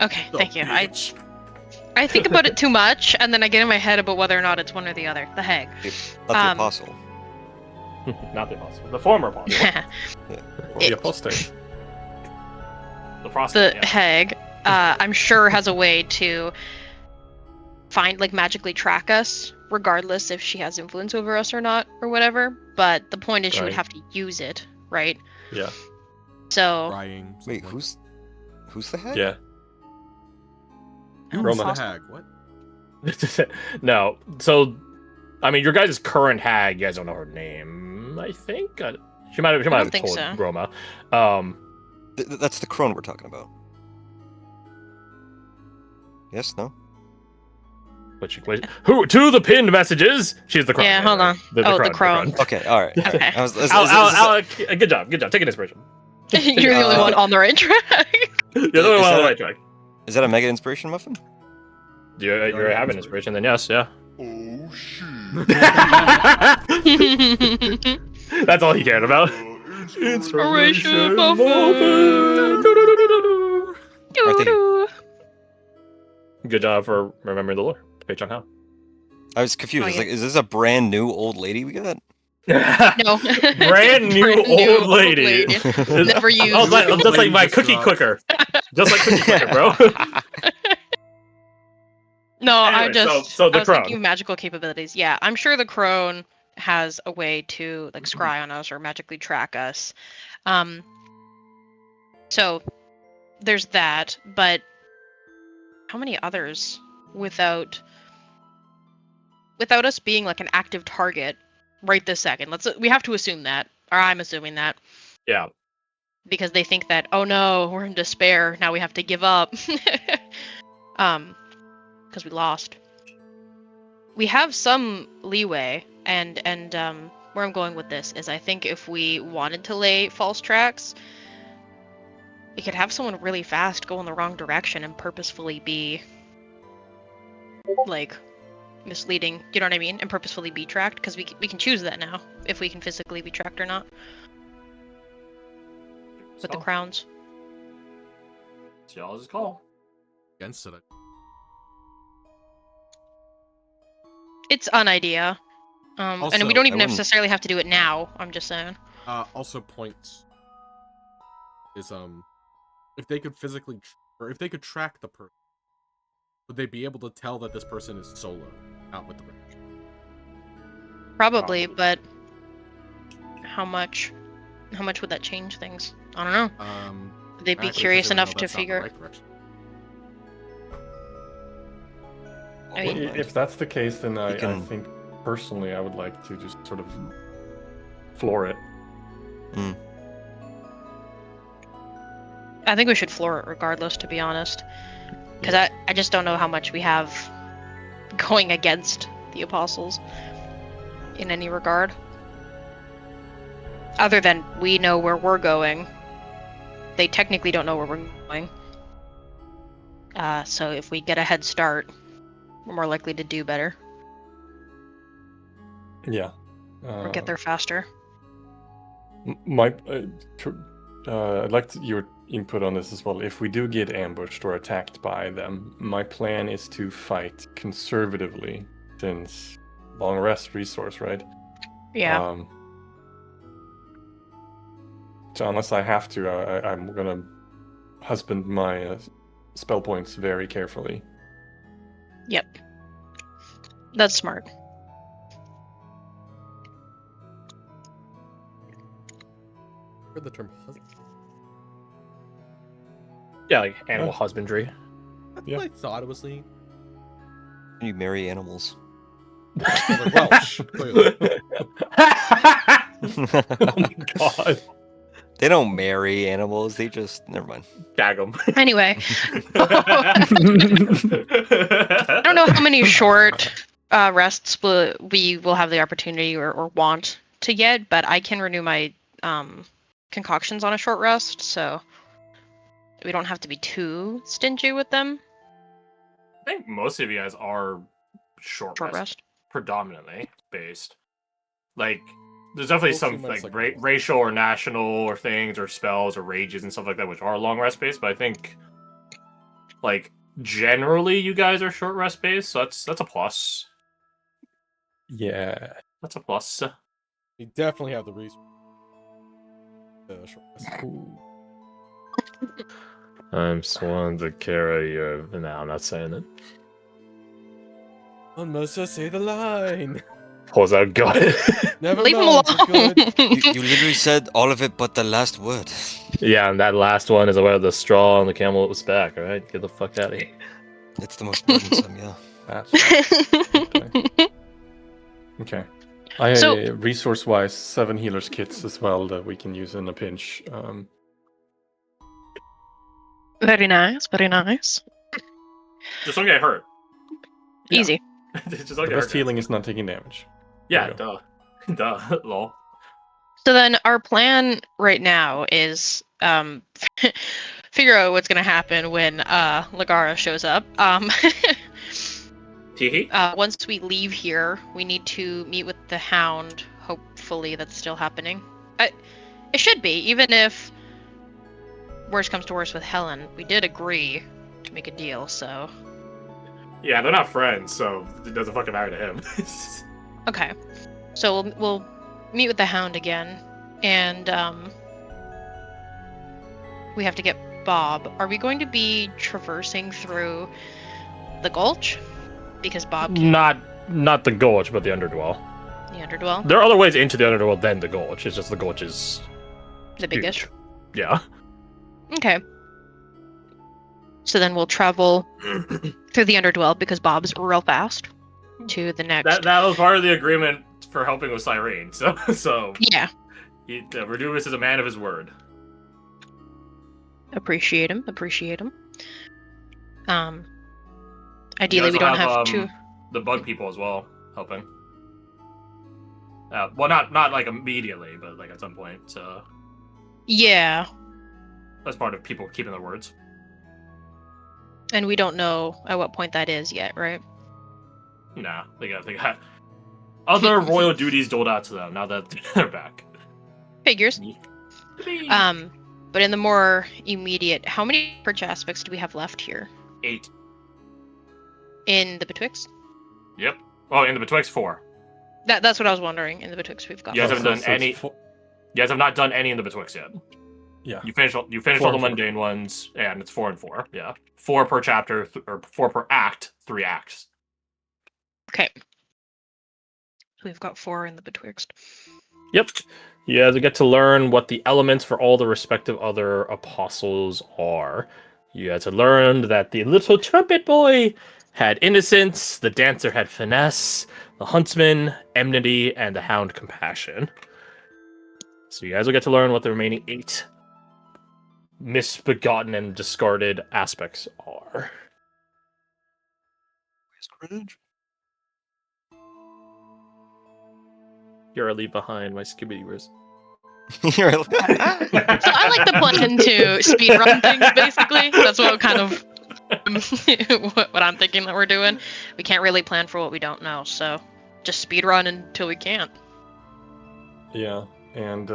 Okay, The thank you. bitch. I think about it too much, and then I get in my head about whether or not it's one or the other. The hag. Not the apostle. Not the apostle. The former apostle. Or the apostate. The prostate. The hag, I'm sure has a way to magically track us, regardless if she has influence over us or not, or whatever. But the point is, she would Right. have to use it, right? Yeah. So Crying. Wait, something. who's the head? Yeah. Who's Roma. the hag? What? No. So, I mean, your guys' current hag, you guys don't know her name, I think? She might have think told so. Roma. That's the crone we're talking about. Yes, no? Who to the pinned messages? She's the crone. Yeah, hold on. The crone. Okay, all right. Okay. Good job. Take an inspiration. You're the only one on the right track. You're the only one on the right track. Is that a mega inspiration muffin? You're having inspiration, then yes, yeah. Oh shit. That's all he cared about. Inspiration muffin. Aren't Good job for remembering the lore. Patreon how? I was confused. Oh, I was yeah. like, is this a brand new old lady we got? No. Brand new old lady. Never used. Oh, just like my cookie cooker. Just like cookie cooker, bro. No, Anyway, I so was the crone. thinking of magical capabilities. Yeah, I'm sure the crone has a way to scry on us or magically track us. So there's that, but how many others without us being an active target right this second? We have to assume that, or I'm assuming that. Yeah. Because they think that, oh no, we're in despair, now we have to give up. Because we lost. We have some leeway, and where I'm going with this is I think if we wanted to lay false tracks, we could have someone really fast go in the wrong direction and purposefully be misleading, you know what I mean? And purposefully be tracked, because we can choose that now, if we can physically be tracked or not. With the crowns. It's y'all's call. Against it. It's an idea. And Also, we don't even I wouldn't- necessarily have to do it now, I'm just saying. Also, points is if they could physically or if they could track the person, would they be able to tell that this person is solo, not with the rest? Probably, but how much would that change things? I don't know. Would they be Exactly, curious 'cause they would enough know to that's not the figure? right direction. I mean, If that's the case, then I can- think personally I would like to just sort of floor it. I think we should floor it regardless, to be honest. Because I just don't know how much we have going against the apostles in any regard. Other than we know where we're going. They technically don't know where we're going. So if we get a head start, we're more likely to do better. Yeah. Or get there faster. I'd like your input on this as well. If we do get ambushed or attacked by them, my plan is to fight conservatively, since long rest resource, right? Yeah. So unless I have to, I'm gonna husband my spell points very carefully. Yep. That's smart. Heard the term husband. Yeah, like animal husbandry. That's Yeah. what I thought it was saying. You marry animals. Like Welsh, clearly. Oh my god. They don't marry animals. They just never mind. Gag them. Anyway. I don't know how many short rests we will have the opportunity or want to get, but I can renew my concoctions on a short rest, so we don't have to be too stingy with them. I think most of you guys are short Short rest rest. predominantly based. Like, there's definitely Most some humans, like like- racial or national or things or spells or rages and stuff like that which are long rest based, but I think like generally you guys are short rest based, so that's a plus. Yeah. That's a plus. You definitely have the reason. I'm sworn to carry your. No, I'm not saying it. One must just say the line. Pulls out gun. Never Leave him mind, we're alone. good. You literally said all of it but the last word. Yeah, and that last one is about the straw on the camel's back. All right, get the fuck out of here. It's the most burdensome, yeah. That's okay. So- Resource-wise, 7 healers kits as well that we can use in a pinch. Very nice, very nice. Just don't get hurt. Yeah. Easy. Just The don't get best hurt. healing is not taking damage. Yeah, There duh, lol. So then our plan right now is figure out what's gonna happen when Lagara shows up. Teehee. Once we leave here, we need to meet with the Hound. Hopefully that's still happening. It should be, even if worst comes to worst with Helen. We did agree to make a deal, so Yeah, they're not friends, so it doesn't fucking matter to him. okay. So we'll meet with the Hound again, and we have to get Bob. Are we going to be traversing through the Gulch? Because Bob can Not the Gulch, but the Underdwell. the Underdwell, There are other ways into the Underdwell than the Gulch. It's just the Gulch is the biggest. huge. Yeah. Okay. So then we'll travel through the Underdwell because Bob's real fast to the next. That was part of the agreement for helping with Cyrene. So Yeah, Reduvis is a man of his word. appreciate him. You Ideally we also don't have to. the bug people as well helping. Well, not like immediately, but like at some point. So Yeah, that's part of people keeping their words. and we don't know at what point that is yet, right? Nah, they got other royal duties doled out to them now that they're back. Figures. But in the more immediate, how many perch aspects do we have left here 8. in the Betwixt? Yep. Oh, in the Betwixt 4. That's what I was wondering. In the Betwixt we've got. You guys four. haven't done any. You guys have not done any in the Betwixt yet. Yeah. You finished all Four the and four. mundane ones, and it's 4 and 4. Yeah, 4 per chapter or 4 per act, 3 acts. Okay. So we've got 4 in the Betwixt. Yep. You guys get to learn what the elements for all the respective other apostles are. You guys had learned that the little trumpet boy had innocence, the dancer had finesse, the huntsman enmity, and the hound compassion. So you guys will get to learn what the remaining 8 misbegotten and discarded aspects are. You're a leave behind, my Scooby-Doos. You're So I like to plan to speed run things. Basically, that's what kind of what I'm thinking that we're doing. We can't really plan for what we don't know, so just speed run until we can't. Yeah, and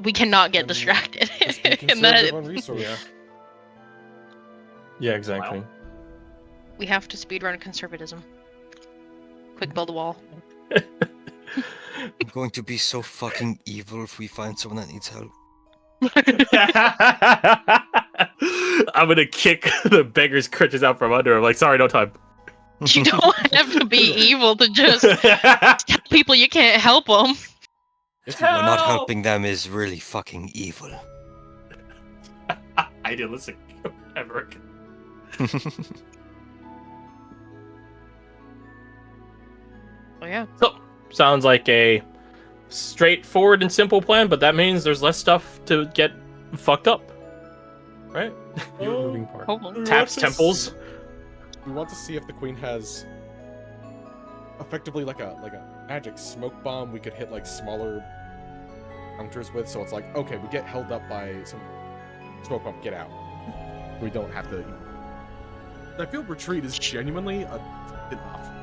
We cannot get And distracted. Just be And that conservative on resource. yeah, exactly. we have to speed run conservatism. Quick build a wall. I'm going to be so fucking evil if we find someone that needs help. I'm gonna kick the beggar's crutches out from under him. Like, sorry, no time. You don't have to be evil to just tell people you can't help them. If But not Help! helping them is really fucking evil. Idealistic, Emmerich. Oh yeah. So, sounds like a straightforward and simple plan, but that means there's less stuff to get fucked up. Right? Fewer moving parts. Hold on. Taps temples. we want to see if the queen has effectively like a magic smoke bomb we could hit like smaller counters with. So it's like, okay, we get held up by some smoke bomb, get out. We don't have to. I feel retreat is genuinely a an option.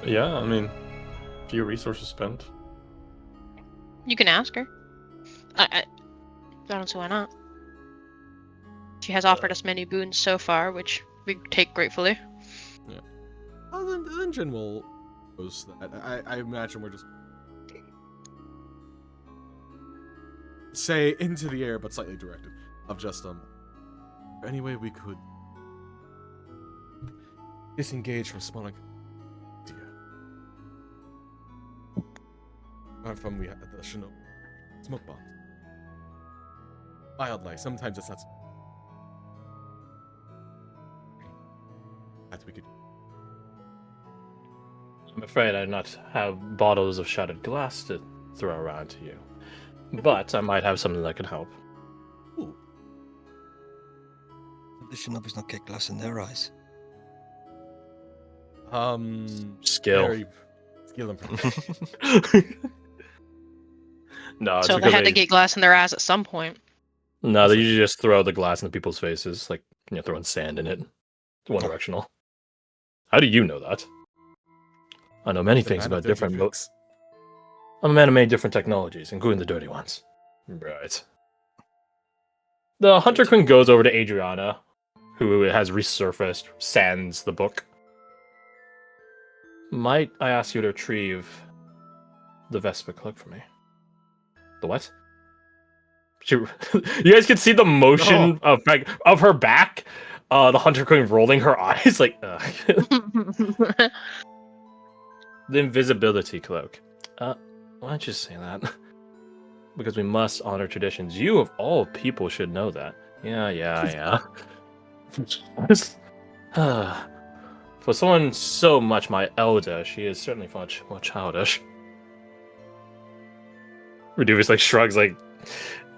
Yeah, I mean, few resources spent. You can ask her. I don't see why not. She has offered us many boons so far, which we take gratefully. Well, then Jin will post that. I imagine we're just say into the air, but slightly directed. Of just any way we could disengage from spawning. From the Shinobi smoke bombs. Wildlife. Sometimes it's not. That we could. I'm afraid I do not have bottles of shattered glass to throw around to you, but I might have something that can help. Ooh. The Shinobis not get glass in their eyes. Skill. Very skill improvement. No, it's So they because had to get glass in their eyes at some point. No, they usually just throw the glass in people's faces, like throwing sand in it. It's one directional. How do you know that? I know many things about different modes. I'm a man of many different technologies, including the dirty ones. Right. The Hunter Queen goes over to Adriana, who has resurfaced, sands the book. Might I ask you to retrieve the Vespa cloak for me? The what? You guys can see the motion of her back. The Hunter Queen rolling her eyes like. The invisibility cloak. Why don't you say that? Because we must honor traditions. You of all people should know that. Yeah. For someone so much my elder, she is certainly much more childish. Reduvius like shrugs like,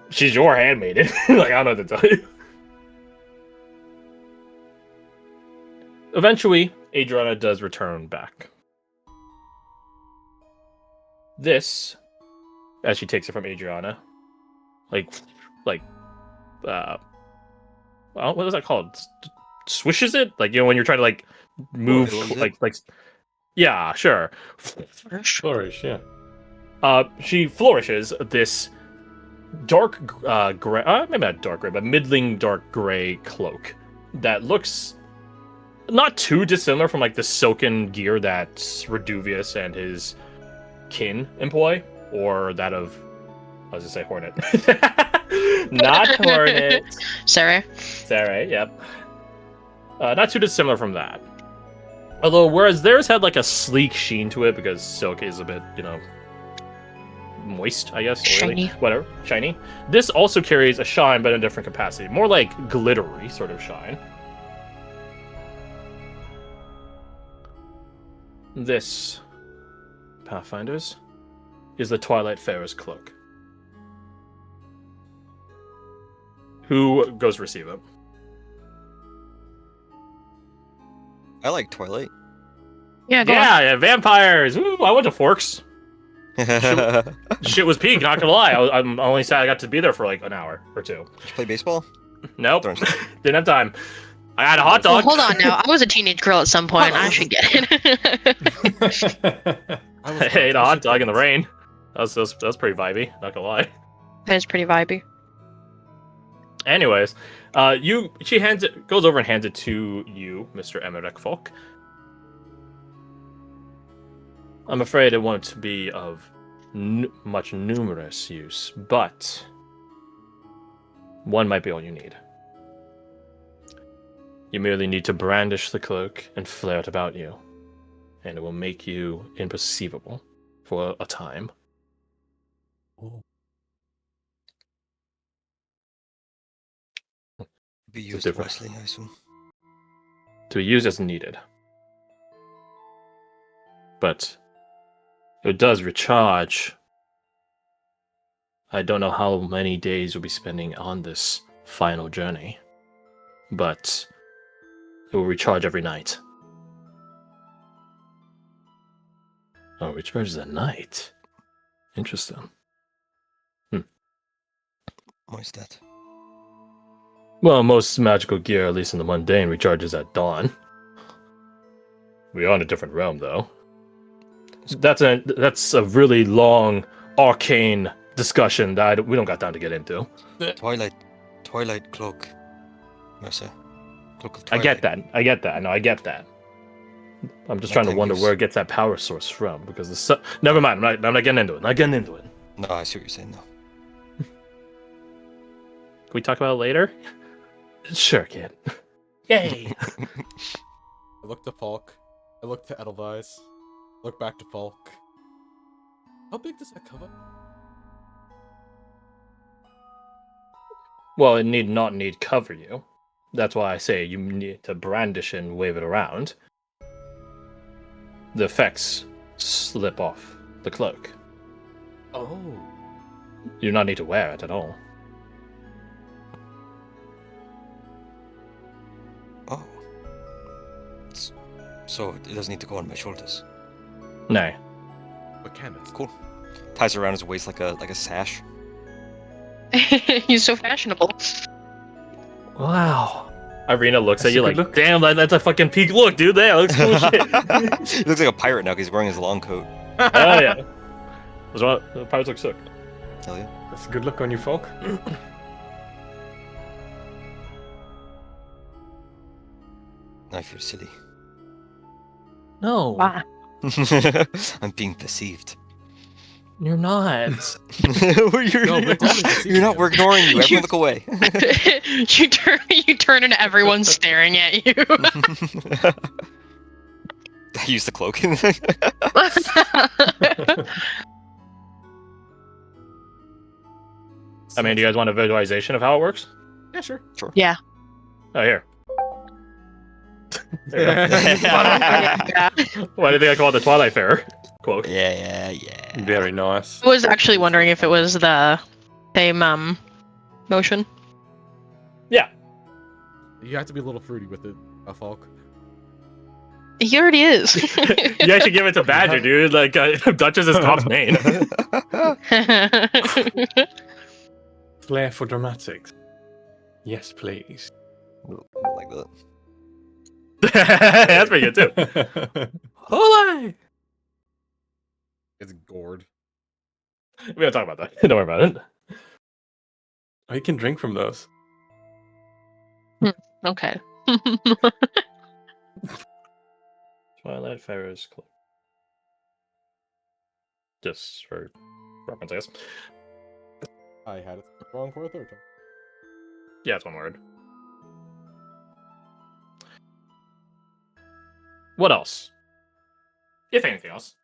she's your handmaiden. Like, I don't know what to tell you. Eventually, Adriana does return back. This, as she takes it from Adriana, well, what is that called? Swishes it? Like, when you're trying to, move, yeah, sure. Flourish, yeah. She flourishes this dark gray, maybe not dark gray, but middling dark gray cloak that looks not too dissimilar from, the silken gear that Reduvius and his kin employ, or that of, I was gonna say Hornet. Not Hornet. Sarah, yep. Not too dissimilar from that. Although, whereas theirs had a sleek sheen to it because silk is a bit, moist, I guess. Shiny. Whatever. Shiny. This also carries a shine, but in a different capacity. More like glittery sort of shine. This, Pathfinders, is the Twilight Farer's cloak. Who goes to receive it? I like Twilight. yeah, go on. Yeah, vampires! Ooh, I went to Forks. Shit was peak, not gonna lie. I'm only sad I got to be there for an hour or two. Did you play baseball? Nope. Darn. Didn't have time. I had a hot Well, dog. hold on now. I was a teenage girl at some point. I should get it. I ate a hot dog in the rain. That was pretty vibey, not gonna lie. That is pretty vibey. Anyways, she goes over and hands it to you, Mr. Emmerich Folk. I'm afraid it won't be of much numerous use, but one might be all you need. You merely need to brandish the cloak and flare it about you, and it will make you imperceivable for a time. Be used different. wisely, I assume. To be used as needed. But it does recharge. I don't know how many days you'll be spending on this final journey, but it will recharge every night. Oh, it recharges at night. Interesting. Why is that? Well, most magical gear, at least in the mundane, recharges at dawn. We are in a different realm, though. That's a really long, arcane discussion that we don't got time to get into. Twilight cloak. Mercer. Cloak of I get Twilight. that. I get that. No, I get that. I'm just trying to Nighttime wonder use. where it gets that power source from because the sun. Never mind. I'm not getting into it. Not getting into it. No, I see what you're saying now. Can we talk about it later? Sure, kid. Yay! I look to Falk. I look to Edelweiss. Look back to Falk. How big does that cover? Well, it need not need cover you. That's why I say you need to brandish and wave it around. The effects slip off the cloak. Oh. You do not need to wear it at all. Oh. So it doesn't need to go on my shoulders. No. But can it? Cool. Ties around his waist like a sash. He's so fashionable. Wow. Irina looks That's at you a like, good look. damn, that's a fucking peak look, dude. That looks cool shit. He looks like a pirate now because he's wearing his long coat. Oh, yeah. The pirates look sick. Hell yeah. That's a good look on you, folk. Now I feel silly. No, Wow. I'm being perceived. you're not. No, we're definitely you're deceiving not. him. We're ignoring you. Everyone look away. you turn and everyone's staring at you. I use the cloak. I mean, do you guys want a visualization of how it works? Yeah, sure. yeah. Oh, here. There you go. Yeah. Why do you think I call it the Twilight Fair cloak? yeah. Very nice. I was actually wondering if it was the same motion. Yeah. You have to be a little fruity with it, Falk. He already is. You actually give it to Badger, dude. Like, Duchess is Top's main. Flair for dramatics. Yes, please. Like that. That's pretty good, too. Holy! It's gourd. We don't talk about that. Don't worry about it. Oh, you can drink from those. Okay. Twilight Pharaoh's cloak. Just for reference, I guess. I had it wrong for a third time. Yeah, it's one word. What else? If anything else.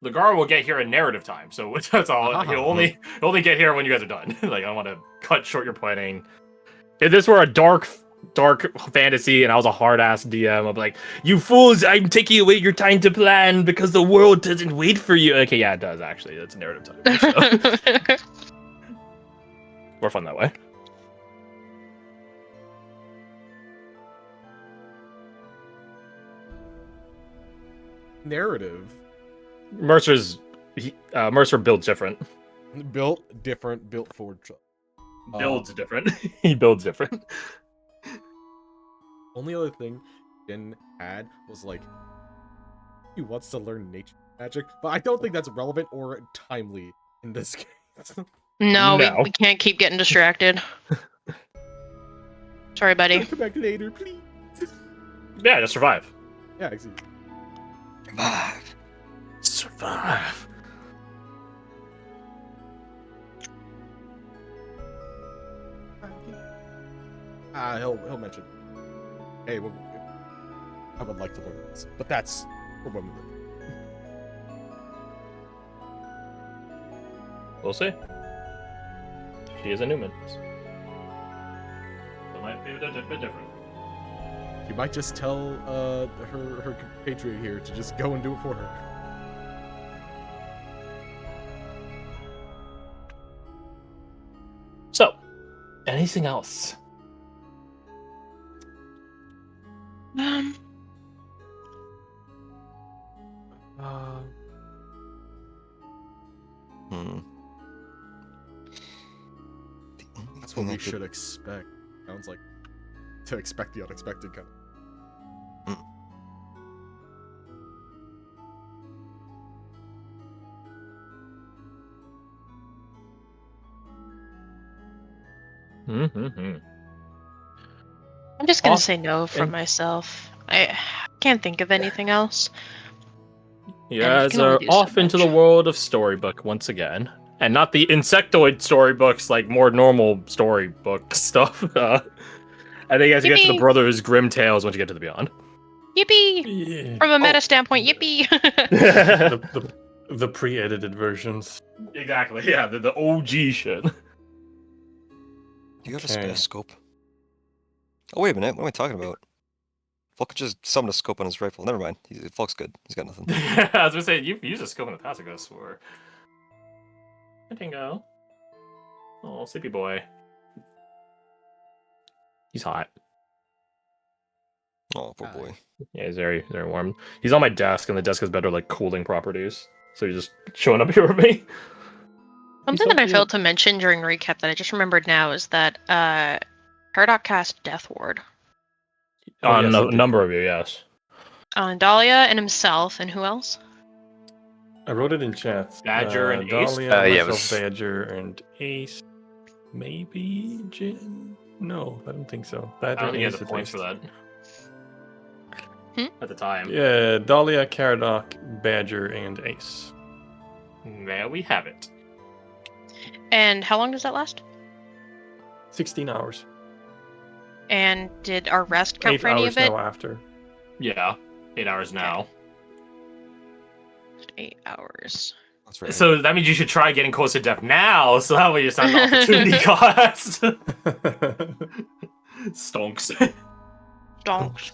The Gar will get here in narrative time, so that's all. He'll only get here when you guys are done. Like, I don't want to cut short your planning. If this were a dark fantasy and I was a hard-ass DM, I'd be like, you fools, I'm taking away your time to plan because the world doesn't wait for you. Okay, yeah, it does, actually. That's narrative time. So. More fun that way. Narrative. Mercer builds different. Built different, built for... Builds different. He builds different. Only other thing Jin had was like, he wants to learn nature magic, but I don't think that's relevant or timely in this case. No, No. We can't keep getting distracted. Sorry, buddy. Come back later, please. Yeah, just survive. Yeah, exactly. Survive. Survive. He'll mention. Hey, I would like to learn this, but that's for when we live. We'll see. She is a Newman. It might be a bit different. You might just tell her compatriot here to just go and do it for her. So, anything else? Hmm. That's what we should expect. Sounds like to expect the unexpected kind of. Mm-hmm. I'm just gonna Off say no for and- myself. I can't think of anything else. You And you guys can only are do so off into the much. world of storybook once again. And not the insectoid storybooks, like more normal storybook stuff. I think you guys get to the Yippee! Brothers Grimm tales once you get to the Beyond. Yippee! Yeah. From a meta Oh. standpoint, yippee! The pre-edited versions. Exactly, yeah, the OG shit. Do you have a Okay. spare scope? Oh, wait a minute. What am I talking about? Fulk just summoned a scope on his rifle. Never mind. Fulk's good. He's got nothing. I was gonna say, you've used a scope in the past, I guess, for... Hi, Dingo. Oh, sleepy boy. He's hot. Oh, poor boy. Yeah, he's very, very warm. He's on my desk, and the desk has better, like, cooling properties. So he's just showing up here with me. Something that I failed to mention during recap that I just remembered now is that Paradox cast Death Ward Oh, yes, On he a did. number of you, yes. on Dahlia and himself, and who else? I wrote it in chat. Badger and Ace? Dahlia, Yeah, it myself, was- Badger, and Ace. Maybe Jin? No, I don't think so. I Badger don't think he has Ace the at points for least. that. Hmm? At the time. Yeah, Dahlia, Caradoc, Badger, and Ace. There we have it. And how long does that last? 16 hours. And did our rest count 8 for any hours of it? now after. Yeah. 8 hours now. 8 hours. That's right. So that means you should try getting close to death now, so that way it's not an opportunity cost. Stonks. Donks.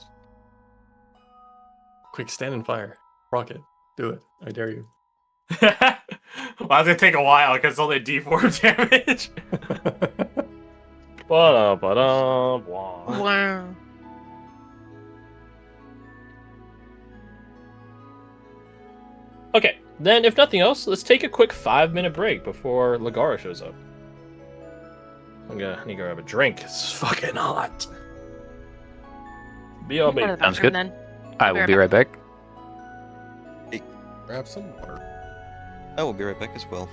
Quick, stand and fire. Rocket. Do it. I dare you. Well, that's gonna take a while because it's only D4 damage. Ba-da-ba-da-blah. Wow. Okay, then if nothing else, let's take a quick 5-minute break before Lagara shows up. I need to grab a drink. It's fucking hot. Go to BLB. the Sounds bathroom good. Then. I will be right back. Grab some water. I will be right back as well.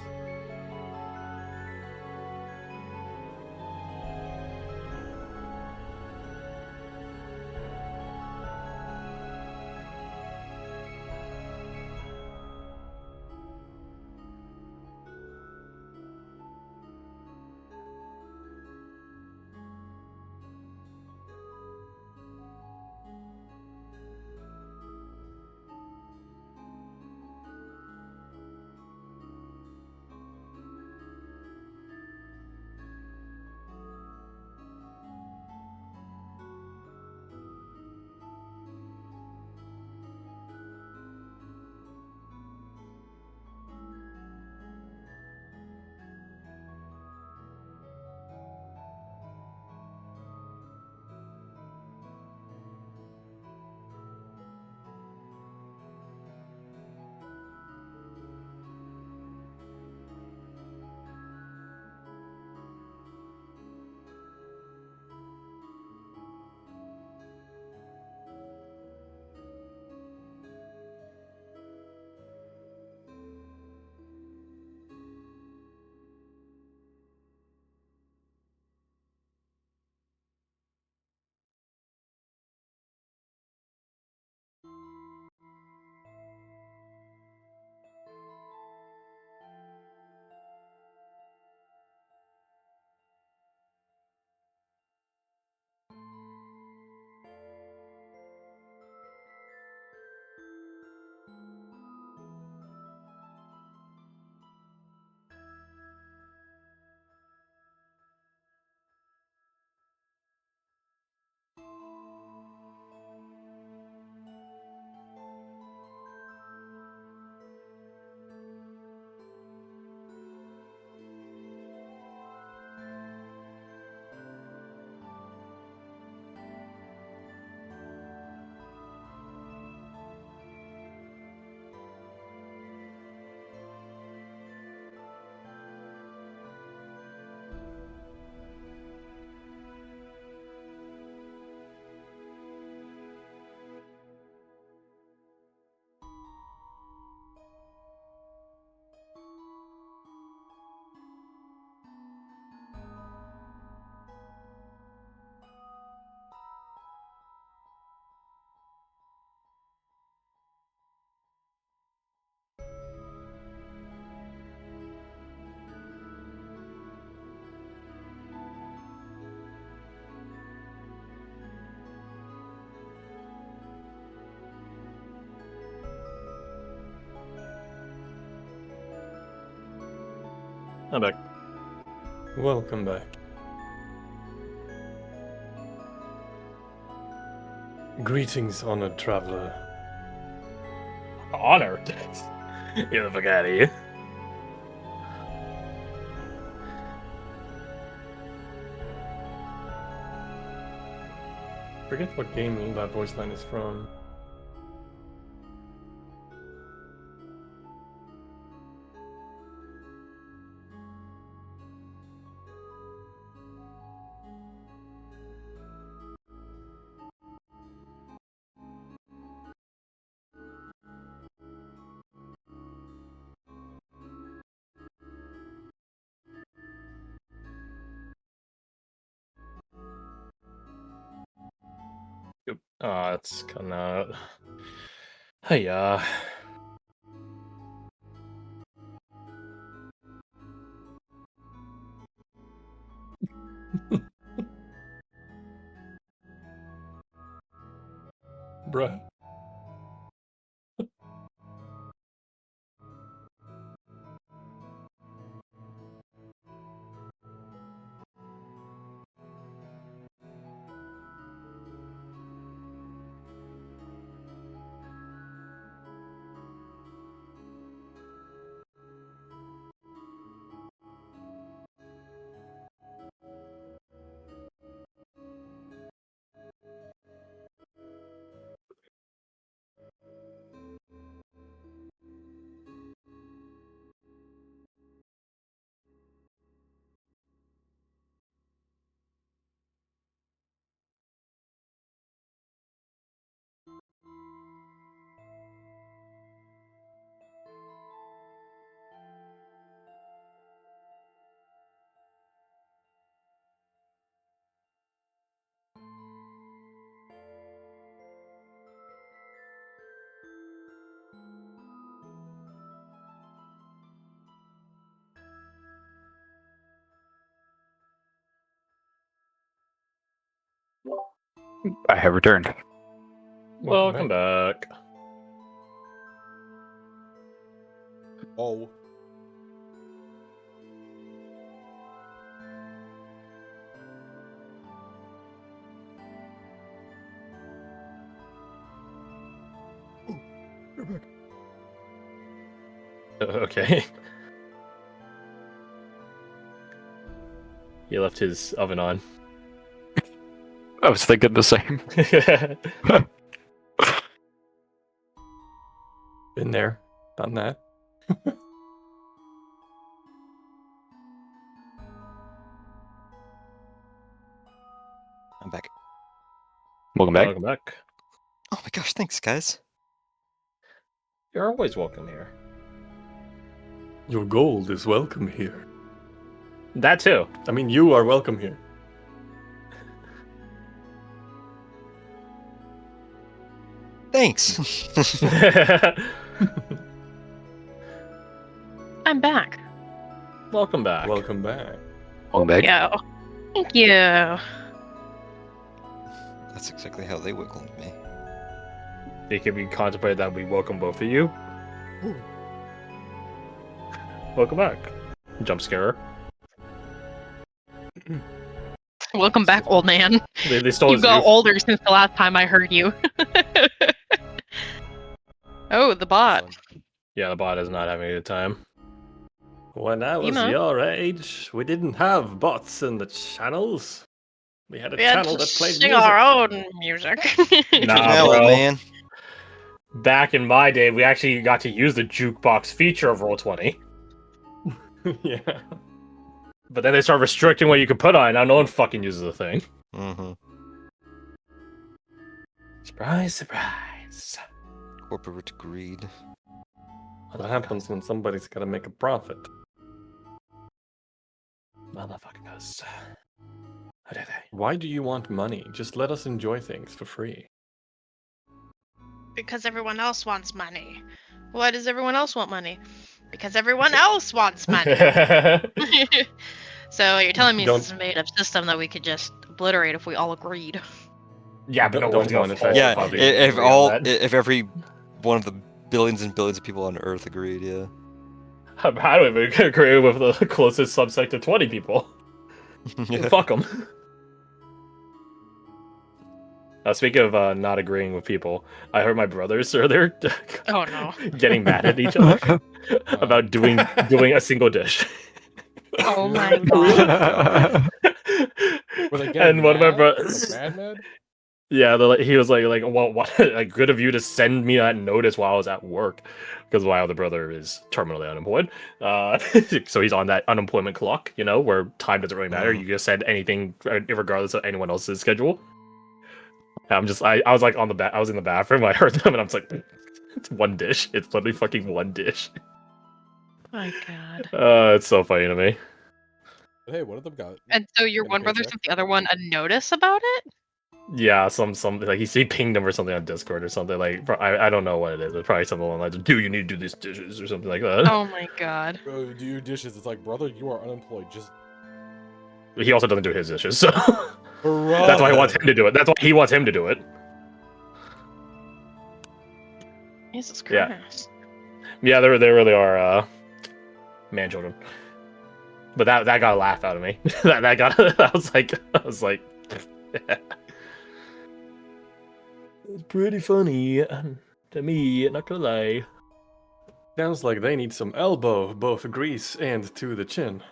I'm back. Welcome back. Greetings, honored traveler. Honored. Get the fuck out of here. Forget what game that voice line is from. Yep. It's kind of. Hey, Bruh. I have returned. welcome back. Oh. You're back. Okay. He left his oven on. I was thinking the same. Been there, done that. I'm back. Welcome back. Welcome back. Oh my gosh, thanks, guys. You're always welcome here. Your gold is welcome here. That too. I mean, you are welcome here. Thanks. I'm back. Welcome back. Welcome back. Welcome back. Yeah. Thank you. That's exactly how they wiggled me. They could be contemplated that we welcome both of you. Welcome back. Jump scare. Welcome back, old man. They stole You his got roof. older since the last time I heard you. Oh, the bot. Yeah, the bot is not having a good time. When I was Emo. your age, we didn't have bots in the channels. We had a We had channel to that played sing music. our own music. Nah, Now, bro. man. Back in my day, we actually got to use the jukebox feature of Roll20. Yeah. But then they start restricting what you can put on it. Now no one fucking uses the thing. Mm-hmm. Surprise, surprise. Corporate greed. What happens when somebody's got to make a profit? Motherfuckers. How dare they? Why do you want money? Just let us enjoy things for free. Because everyone else wants money. Why does everyone else want money? Because everyone else wants money. So you're telling me Don't- this is a made-up system that we could just obliterate if we all agreed? Yeah, but no Don't one's gonna monetize fall it. Yeah, for the if agree on all, that. if every one of the billions and billions of people on Earth agreed, yeah. I don't even agree with the closest subsect to 20 people. Yeah. Fuck them. Speaking of not agreeing with people, I heard my brothers earlier Oh no. getting mad at each other about doing a single dish. Oh my Oh, god. Were they getting And one of my mad? brothers, Like mad? yeah, he was like, well, what? Like, good of you to send me that notice while I was at work, because my other brother is terminally unemployed. So he's on that unemployment clock, where time doesn't really matter. You just send anything, regardless of anyone else's schedule. I was like I was in the bathroom. I heard them, and I was like, it's one dish. It's literally fucking one dish. My god. It's so funny to me. Hey, one of them got. And so your Get a one brother paycheck. sent the other one a notice about it? Yeah, some like he pinged him or something on Discord or something like I don't know what it is. It's probably something along the lines of, "Dude, you need to do these dishes" or something like that. Oh my god. Bro, do your dishes. It's like, brother, you are unemployed. Just. He also doesn't do his dishes, so Bro. that's why he wants him to do it. That's why he wants him to do it. Jesus Yeah. Christ. Yeah, they really are man children. But that got a laugh out of me. that got I was like it's pretty funny to me, not gonna lie. Sounds like they need some elbow, both grease and to the chin.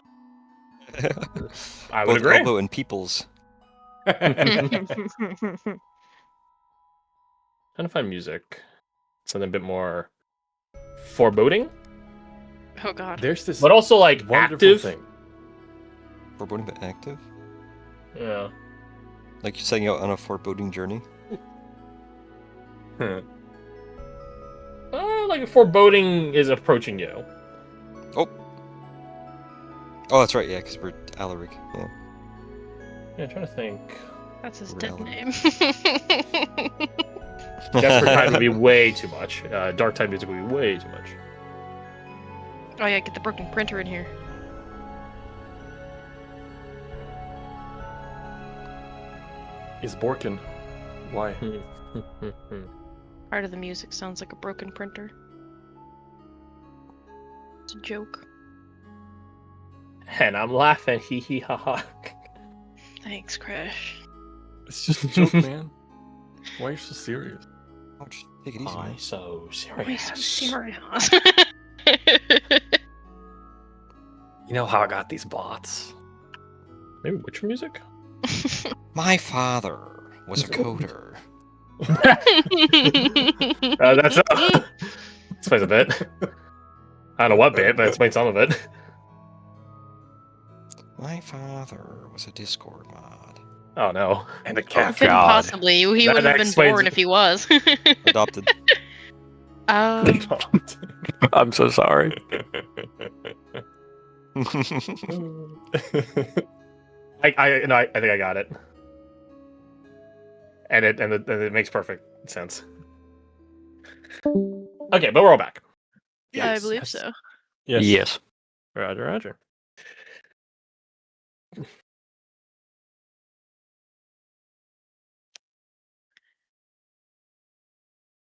I would Both agree. elbow and peoples. Trying to find music. Something a bit more foreboding, Oh god. There's this but also like wonderful active. thing. Foreboding but active? Yeah. Like you're setting out on a foreboding journey? Like foreboding is approaching you. Oh, that's right, yeah, because we're Alaric. Yeah. Yeah, I'm trying to think. That's his dead Reality. name. Desperate Time would be way too much. Dark Time music would be way too much. Oh yeah, get the broken printer in here. Is Borkin? Why? Part of the music sounds like a broken printer. It's a joke. And I'm laughing, hee hee ha ha. Thanks, Crash. It's just a joke, man. Why are you so serious? Oh, just take it easy. Why man. so Why so serious? serious? You know how I got these bots? Maybe Witcher music? My father was a coder. That's explains a bit. I don't know what bit, but explains some of it. My father was a Discord mod. Oh no. And a Couldn't cat. God. possibly. He That would have been explains born it. if he was. Adopted. I'm so sorry. I think I got it. And it makes perfect sense. Okay, but we're all back. I believe so. Yes. Yes. Roger.